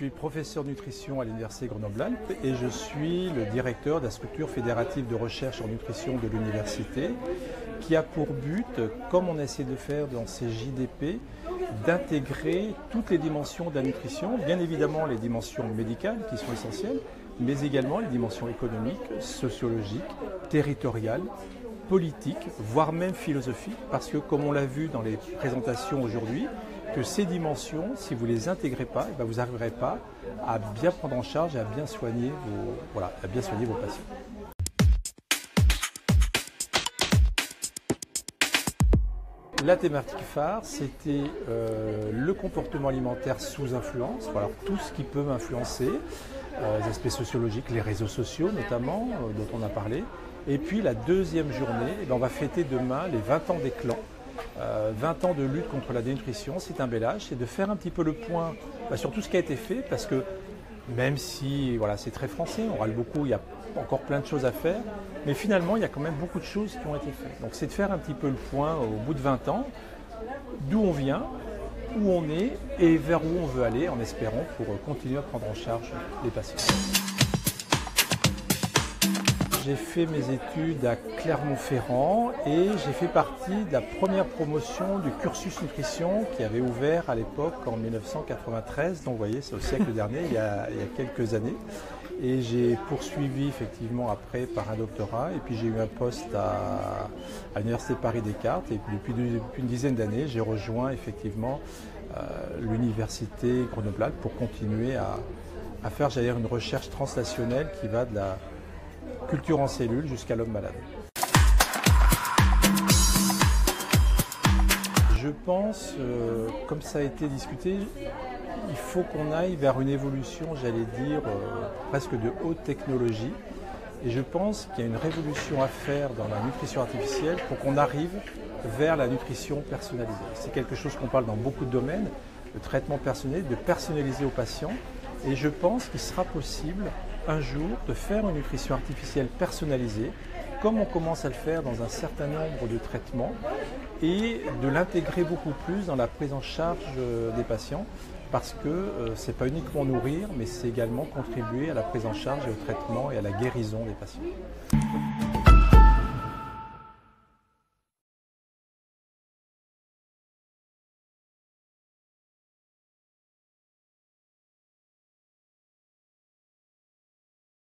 suis professeur de nutrition à l'Université Grenoble-Alpes et je suis le directeur de la structure fédérative de recherche en nutrition de l'université qui a pour but, comme on a essayé de faire dans ces JDP, d'intégrer toutes les dimensions de la nutrition, bien évidemment les dimensions médicales qui sont essentielles, mais également les dimensions économiques, sociologiques, territoriales, politiques, voire même philosophiques, parce que comme on l'a vu dans les présentations aujourd'hui, que ces dimensions, si vous ne les intégrez pas, vous n'arriverez pas à bien prendre en charge et à bien soigner vos patients. La thématique phare, c'était le comportement alimentaire sous influence, voilà, tout ce qui peut m'influencer, les aspects sociologiques, les réseaux sociaux notamment, dont on a parlé. Et puis la deuxième journée, on va fêter demain les 20 ans des clans. 20 ans de lutte contre la dénutrition, c'est un bel âge, c'est de faire un petit peu le point sur tout ce qui a été fait, parce que même si c'est très français, on râle beaucoup, il y a encore plein de choses à faire, mais finalement il y a quand même beaucoup de choses qui ont été faites. Donc c'est de faire un petit peu le point au bout de 20 ans, d'où on vient, où on est et vers où on veut aller, en espérant pour continuer à prendre en charge les patients. J'ai fait mes études à Clermont-Ferrand et j'ai fait partie de la première promotion du cursus nutrition qui avait ouvert à l'époque en 1993, donc vous voyez c'est au siècle dernier, il y a quelques années. Et j'ai poursuivi effectivement après par un doctorat et puis j'ai eu un poste à l'Université Paris-Descartes et depuis une dizaine d'années j'ai rejoint effectivement l'Université Grenoble-Alpes pour continuer à faire une recherche transnationnelle qui va de la culture en cellules jusqu'à l'homme malade. Je pense, comme ça a été discuté, il faut qu'on aille vers une évolution, j'allais dire, presque de haute technologie. Et je pense qu'il y a une révolution à faire dans la nutrition artificielle pour qu'on arrive vers la nutrition personnalisée. C'est quelque chose qu'on parle dans beaucoup de domaines, le traitement personnalisé, de personnaliser aux patients. Et je pense qu'il sera possible un jour de faire une nutrition artificielle personnalisée, comme on commence à le faire dans un certain nombre de traitements, et de l'intégrer beaucoup plus dans la prise en charge des patients, parce que ce n'est pas uniquement nourrir, mais c'est également contribuer à la prise en charge et au traitement et à la guérison des patients.